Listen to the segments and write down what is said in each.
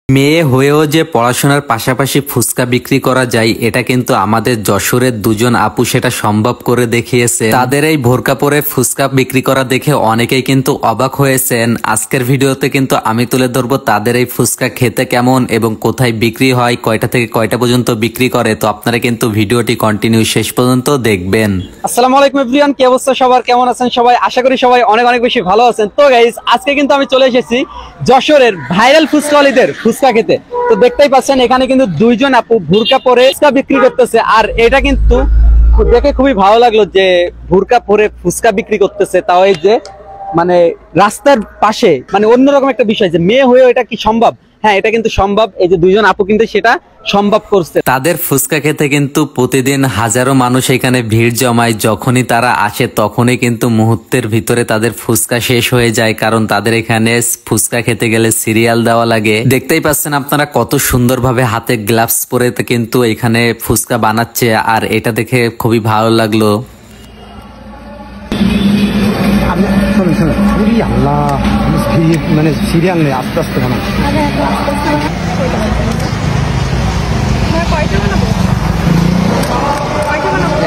মেয়ে হয়েও যে পড়াশোনার পাশাপাশি ফুচকা বিক্রি করা যায় এটা কিন্তু আমাদের যশোরের দুজন আপু সেটা সম্ভব করে দেখিয়েছে। তাদের এই ভোরকা পরে ফুচকা বিক্রি করা দেখে অনেকেই কিন্তু অবাক হয়েছেন। আজকের ভিডিওতে কিন্তু আমি তুলে ধরবো তাদের এই ফুচকা খেতে কেমন এবং কোথায় বিক্রি হয়, কয়টা থেকে কয়টা পর্যন্ত বিক্রি করে। তো আপনারা কিন্তু ভিডিওটি কন্টিনিউ শেষ পর্যন্ত দেখবেন। আসসালামু আলাইকুম এভরিওয়ান, কি অবস্থা সবার, কেমন আছেন সবাই? আশা করি সবাই অনেক অনেক বেশি ভালো আছেন। তো গাইস, আজকে কিন্তু আমি চলে এসেছি যশোরের ভাইরাল ফুচকাওয়ালিদের ফুচকা খেতে। তো দেখতেই পাচ্ছেন এখানে কিন্তু দুইজন আপু ভুরকা পরে ফুচকা বিক্রি করতেছে। আর এটা কিন্তু দেখে খুবই ভালো লাগলো যে ভুরকা পরে ফুচকা বিক্রি করতেছে, তাও এই যে মানে রাস্তার পাশে, মানে অন্যরকম একটা বিষয় যে মেয়ে হয়েও এটা কি সম্ভব? হ্যাঁ, এটা কিন্তু সম্ভব। এই যে দুইজন আপু কিন্তু সেটা সম্ভব করছে। তাদের ফুচকা খেতে কিন্তু প্রতিদিন হাজারো মানুষ এখানে ভিড় জমায়। যখনই তারা আসে তখনই কিন্তু মুহূর্তের ভিতরে তাদের ফুচকা শেষ হয়ে যায়, কারণ তাদের এখানে ফুচকা খেতে গেলে সিরিয়াল দেওয়া লাগে। দেখতেই পাচ্ছেন আপনারা কত সুন্দরভাবে হাতে গ্লাভস পরে কিন্তু এখানে ফুচকা বানাচ্ছে, আর এটা দেখে খুবই ভালো লাগলো। মানে সিরিয়াল নেই, আস্তে আস্তে বানা।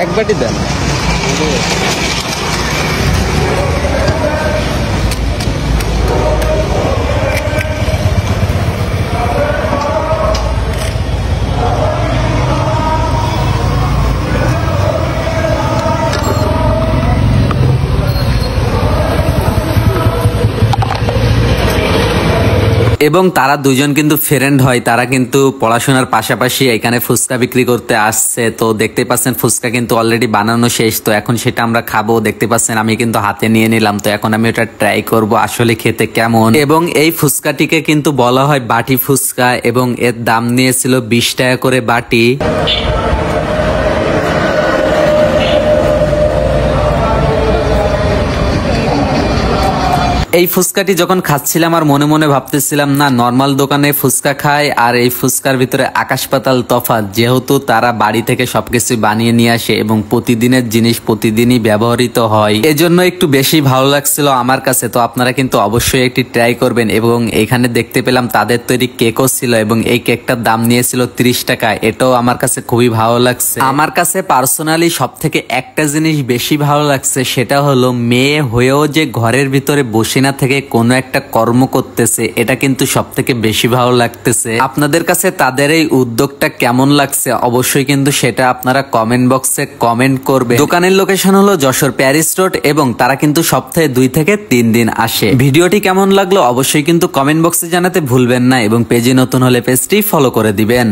এক বাটি দেন। এবং তারা দুজন কিন্তু ফ্রেন্ড হয়, তারা কিন্তু পড়াশোনার পাশাপাশি এখানে ফুচকা বিক্রি করতে আসছে। তো দেখতে পাচ্ছেন ফুচকা কিন্তু অলরেডি বানানো শেষ, তো এখন সেটা আমরা খাবো। দেখতে পাচ্ছেন আমি কিন্তু হাতে নিয়ে নিলাম, তো এখন আমি ওটা ট্রাই করব আসলে খেতে কেমন। এবং এই ফুচকাটিকে কিন্তু বলা হয় বাটি ফুচকা, এবং এর দাম নিয়েছিল 20 টাকা করে বাটি। এই ফুচকাটি যখন খাচ্ছিলাম আর মনে মনে ভাবতেছিলাম, না নর্মাল দোকানে ফুচকা খায় আর এই ফুচকার ভিতরে আকাশ পাতাল তফাৎ। যেহেতু তারা বাড়ি থেকে সবকিছু বানিয়ে নিয়ে আসে এবং প্রতিদিনের জিনিস প্রতিদিনই ব্যবহৃত হয়, এজন্য একটু বেশি ভালো লাগছিল আমার কাছে। তো আপনারা কিন্তু অবশ্যই একটি ট্রাই করবেন। এবং এখানে দেখতে পেলাম তাদের তৈরি কেকও ছিল, এবং এই কেকটার দাম নিয়েছিল 30 টাকা। এটাও আমার কাছে খুবই ভালো লাগছে। আমার কাছে পার্সোনালি সব থেকে একটা জিনিস বেশি ভালো লাগছে, সেটা হলো মেয়ে হয়েও যে ঘরের ভিতরে বসে না থেকে কোনো একটা কর্ম করতেছে, এটা কিন্তু সব থেকে বেশি ভালো লাগতেছে। আপনাদের কাছে তাদের এই উদ্যোগটা কেমন লাগছে অবশ্যই কিন্তু সেটা আপনারা কমেন্ট বক্সে কমেন্ট করবে। দোকানের লোকেশন হলো যশোর প্যারিস রোড, এবং তারা কিন্তু সপ্তাহে 2 থেকে 3 দিন আসে। ভিডিওটি কেমন লাগলো অবশ্যই কিন্তু কমেন্ট বক্সে জানাতে ভুলবেন না, এবং পেজে নতুন হলে পেজটি ফলো করে দিবেন।